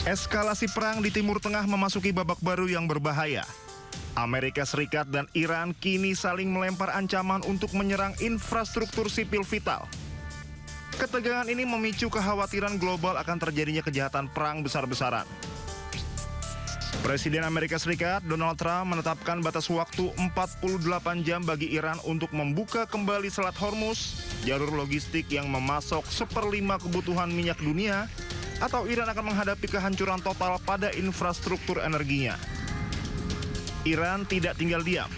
Eskalasi perang di Timur Tengah memasuki babak baru yang berbahaya. Amerika Serikat dan Iran kini saling melempar ancaman untuk menyerang infrastruktur sipil vital. Ketegangan ini memicu kekhawatiran global akan terjadinya kejahatan perang besar-besaran. Presiden Amerika Serikat Donald Trump menetapkan batas waktu 48 jam bagi Iran untuk membuka kembali Selat Hormuz, jalur logistik yang memasok 1/5 kebutuhan minyak dunia, atau Iran akan menghadapi kehancuran total pada infrastruktur energinya. Iran tidak tinggal diam.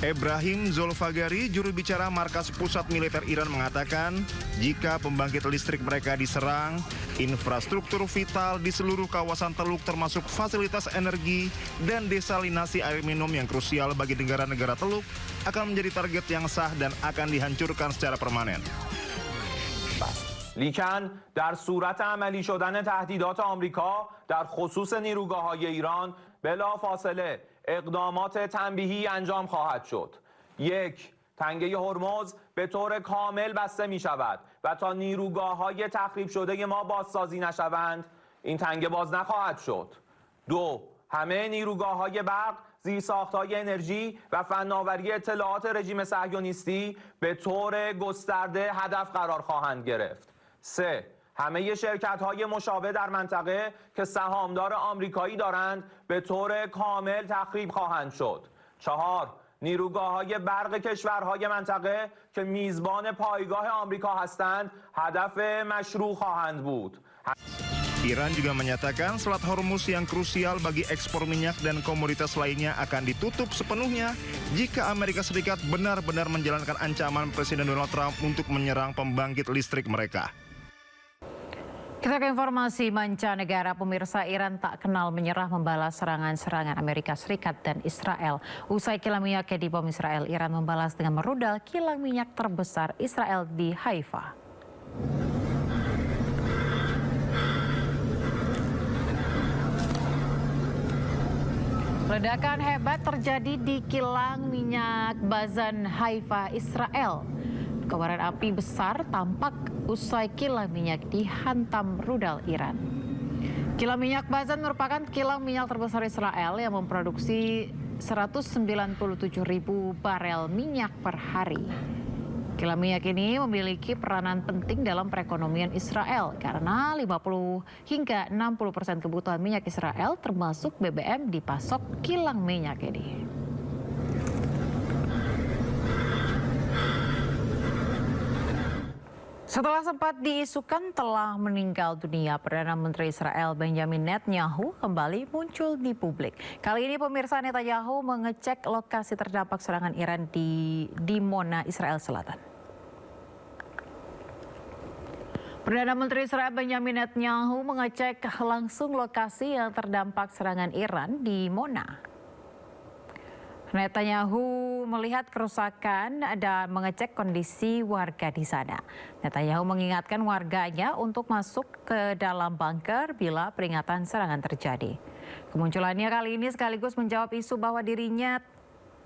Ebrahim Zolfagari, juru bicara Markas Pusat Militer Iran mengatakan, jika pembangkit listrik mereka diserang, infrastruktur vital di seluruh kawasan Teluk termasuk fasilitas energi dan desalinasi air minum yang krusial bagi negara-negara Teluk akan menjadi target yang sah dan akan dihancurkan secara permanen. لیکن در صورت عملی شدن تهدیدات آمریکا در خصوص نیروگاه‌های ایران بلافاصله اقدامات تنبیهی انجام خواهد شد. 1. تنگه هرمز به طور کامل بسته می شود و تا نیروگاه‌های تخریب شده ما بازسازی نشوند این تنگه باز نخواهد شد. 2. همه نیروگاه‌های برق، زیرساخت‌های انرژی و فناوری اطلاعات رژیم صهیونیستی به طور گسترده هدف قرار خواهند گرفت. 3. همه شرکت‌های مشابه در منطقه که سهامدار آمریکایی دارند به طور کامل تخریب خواهند شد. 4. نیروگاه‌های برق کشورهای منطقه که میزبان پایگاه آمریکا هستند هدف مشروع خواهند بود. Iran juga menyatakan Selat Hormuz yang krusial bagi ekspor minyak dan komoditas lainnya akan ditutup sepenuhnya jika Amerika Serikat benar-benar menjalankan ancaman Presiden Donald Trump untuk menyerang pembangkit listrik mereka. Kita ke informasi mancanegara. Pemirsa, Iran tak kenal menyerah membalas serangan-serangan Amerika Serikat dan Israel. Usai kilang minyak di bom Israel, Iran membalas dengan merudal kilang minyak terbesar Israel di Haifa. Ledakan hebat terjadi di kilang minyak Bazan Haifa, Israel. Kobaran api besar tampak usai kilang minyak dihantam rudal Iran. Kilang minyak Bazan merupakan kilang minyak terbesar Israel yang memproduksi 197.000 barel minyak per hari. Kilang minyak ini memiliki peranan penting dalam perekonomian Israel karena 50 hingga 60% kebutuhan minyak Israel termasuk BBM dipasok kilang minyak ini. Setelah sempat diisukan telah meninggal dunia, Perdana Menteri Israel Benjamin Netanyahu kembali muncul di publik. Kali ini pemirsa, Netanyahu mengecek lokasi terdampak serangan Iran di Dimona, Israel Selatan. Perdana Menteri Israel Benjamin Netanyahu mengecek langsung lokasi yang terdampak serangan Iran di Dimona. Netanyahu melihat kerusakan dan mengecek kondisi warga di sana. Netanyahu mengingatkan warganya untuk masuk ke dalam bunker bila peringatan serangan terjadi. Kemunculannya kali ini sekaligus menjawab isu bahwa dirinya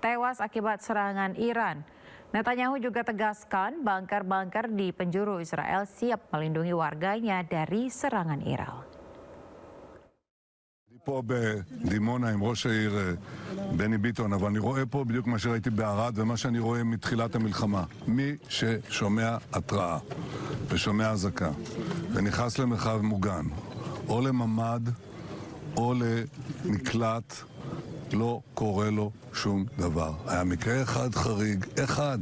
tewas akibat serangan Iran. Netanyahu juga tegaskan bunker-bunker di penjuru Israel siap melindungi warganya dari serangan Iran. פה בדימונה עם ראש העיר בני ביטון, אבל אני רואה פה בדיוק מה שראיתי בערד ומה שאני רואה מתחילת המלחמה. מי ששומע התראה ושומע אזעקה ונכנס למרחב מוגן או לממ"ד או למקלט, לא קורה לו שום דבר. היה מקרה אחד חריג, אחד,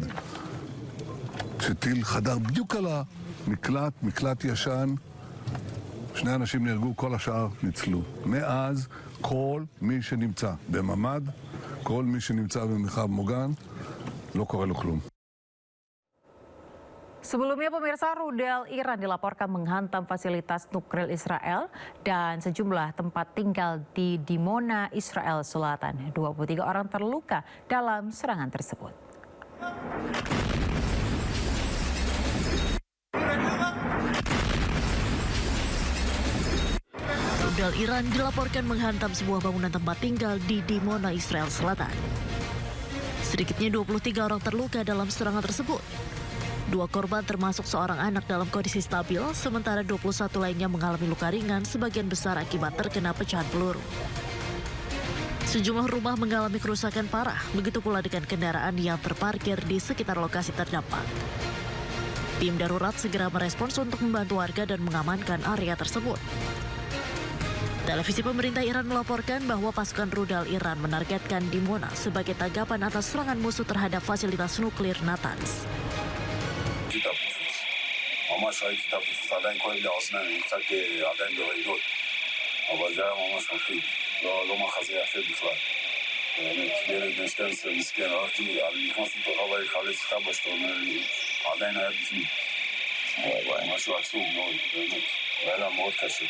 שטיל חדר בדיוק על המקלט, מקלט ישן, 2 אנשים נהרגו, כל השאר ניצלו. מאז כל מי שנמצא בממ"ד, כל מי שנמצא במרחב מוגן, לא קורה לו כלום. Sebelumnya pemirsa, rudal Iran dilaporkan menghantam fasilitas nuklir Israel dan sejumlah tempat tinggal di Dimona, Israel Selatan. 23 orang terluka dalam serangan tersebut. Rudal Iran dilaporkan menghantam sebuah bangunan tempat tinggal di Dimona, Israel Selatan. Sedikitnya 23 orang terluka dalam serangan tersebut. 2 korban termasuk seorang anak dalam kondisi stabil, sementara 21 lainnya mengalami luka ringan, sebagian besar akibat terkena pecahan peluru. Sejumlah rumah mengalami kerusakan parah, begitu pula dengan kendaraan yang terparkir di sekitar lokasi terdampak. Tim darurat segera merespons untuk membantu warga dan mengamankan area tersebut. Televisi pemerintah Iran melaporkan bahwa pasukan rudal Iran menargetkan Dimona sebagai tanggapan atas serangan musuh terhadap fasilitas nuklir Natanz. ממש ראיתי את הפיצוץ, עדיין כואב לי האוזניים, אני קצת עדיין ברעידות. אבל זה היה ממש מפחיד, לא מחזה יפה בכלל. באמת, ילד בן 12 מסכן, נכנסתי לתוך הבית לחלץ את אבא שלו, עדיין היה בפנים. משהו עצוב מאוד, באמת, היה מאוד קשה.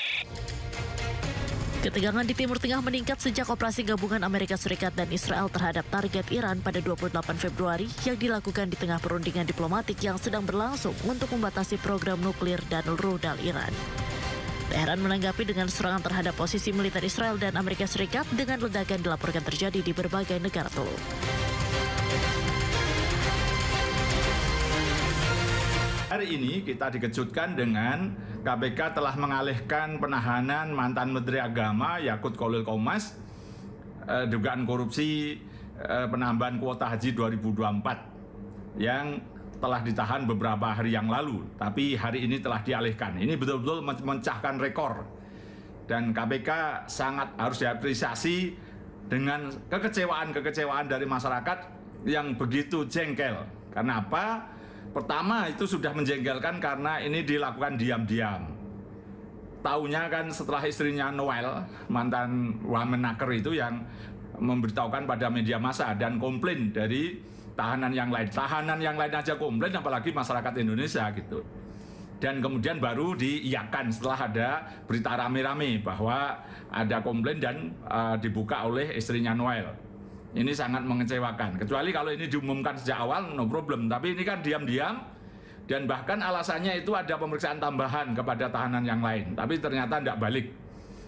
Ketegangan di Timur Tengah meningkat sejak operasi gabungan Amerika Serikat dan Israel terhadap target Iran pada 28 Februari yang dilakukan di tengah perundingan diplomatik yang sedang berlangsung untuk membatasi program nuklir dan rudal Iran. Teheran menanggapi dengan serangan terhadap posisi militer Israel dan Amerika Serikat dengan ledakan dilaporkan terjadi di berbagai negara teluk. Hari ini kita dikejutkan dengan KPK telah mengalihkan penahanan mantan Menteri Agama Yakut Khalil Qomas dugaan korupsi penambahan kuota haji 2024 yang telah ditahan beberapa hari yang lalu, tapi hari ini telah dialihkan. Ini betul-betul memecahkan rekor dan KPK sangat harus diapresiasi dengan kekecewaan dari masyarakat yang begitu jengkel. Karena apa? Pertama itu sudah menjengkelkan karena ini dilakukan diam-diam. Taunya kan setelah istrinya Noel, mantan Wamenaker itu yang memberitahukan pada media massa dan komplain dari tahanan yang lain. Tahanan yang lain aja komplain, apalagi masyarakat Indonesia gitu. Dan kemudian baru diiyakan setelah ada berita rame-rame bahwa ada komplain dan dibuka oleh istrinya Noel. Ini sangat mengecewakan, kecuali kalau ini diumumkan sejak awal, no problem. Tapi ini kan diam-diam, dan bahkan alasannya itu ada pemeriksaan tambahan kepada tahanan yang lain. Tapi ternyata tidak balik.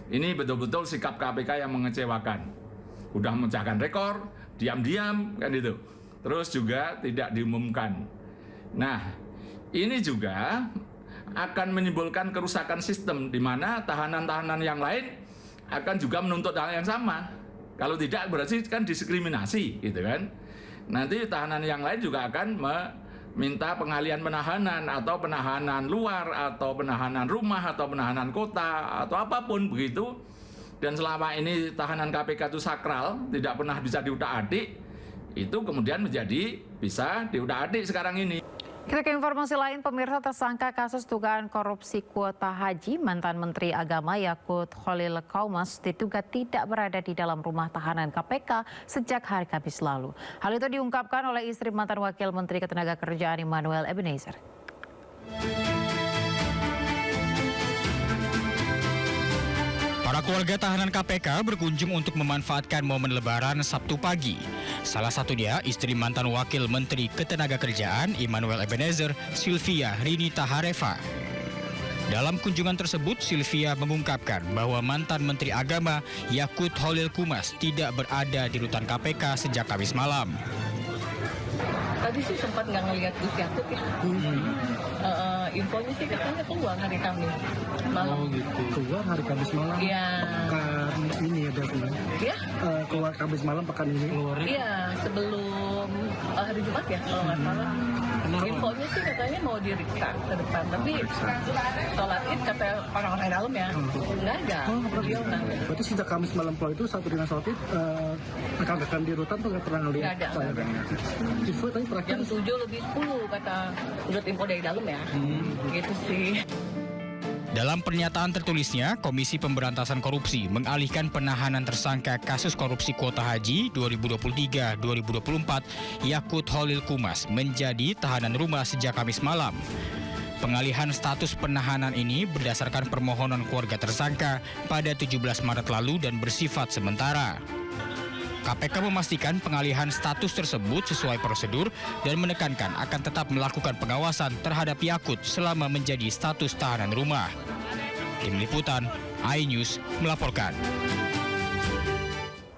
Ini betul-betul sikap KPK yang mengecewakan. Udah memecahkan rekor, diam-diam, kan itu. Terus juga tidak diumumkan. Nah, ini juga akan menimbulkan kerusakan sistem, di mana tahanan-tahanan yang lain akan juga menuntut hal yang sama. Kalau tidak berarti kan diskriminasi gitu kan. Nanti tahanan yang lain juga akan meminta pengalihan penahanan atau penahanan luar atau penahanan rumah atau penahanan kota atau apapun begitu. Dan selama ini tahanan KPK itu sakral, tidak pernah bisa diutak-atik, itu kemudian menjadi bisa diutak-atik sekarang ini. Kita ke informasi lain, pemirsa, tersangka kasus dugaan korupsi kuota haji mantan Menteri Agama Yakut Khalil Qomas diduga tidak berada di dalam rumah tahanan KPK sejak hari Kamis lalu. Hal itu diungkapkan oleh istri mantan Wakil Menteri Ketenagakerjaan Immanuel Ebenezer. Para keluarga tahanan KPK berkunjung untuk memanfaatkan momen Lebaran Sabtu pagi. Salah satunya istri mantan Wakil Menteri Ketenagakerjaan Immanuel Ebenezer, Sylvia Rinita Harefa. Dalam kunjungan tersebut, Sylvia mengungkapkan bahwa mantan Menteri Agama Yakut Khalil Qomas tidak berada di rutan KPK sejak Kamis malam. Tadi sih sempat nggak ngelihat Gus Yakut ya. Infonya sih katanya keluar hari Kamis malam. Oh gitu. Keluar hari Kamis malam. Iya. Pekan ini ya berarti. Iya. Keluar Kamis malam pekan ini. Iya, sebelum hari Jumat ya kalau nggak salah. Infonya sih katanya mau diriksa ke depan, tapi sholat Id kata orang-orang dalam ya nggak ada. Beliau nggak ada. Berarti sejak Kamis malam pulang itu satu dengan sholat Id rekan-rekan di rutan tuh nggak pernah ngelihat. Nggak ada. Info tadi terakhir jam 7:10 kata menurut info dari dalam ya. Gitu sih. Dalam pernyataan tertulisnya, Komisi Pemberantasan Korupsi mengalihkan penahanan tersangka kasus korupsi kuota haji 2023-2024 Yakut Khalil Qomas menjadi tahanan rumah sejak Kamis malam. Pengalihan status penahanan ini berdasarkan permohonan keluarga tersangka pada 17 Maret lalu dan bersifat sementara. KPK memastikan pengalihan status tersebut sesuai prosedur dan menekankan akan tetap melakukan pengawasan terhadap Yakut selama menjadi status tahanan rumah. Tim Liputan, iNews melaporkan.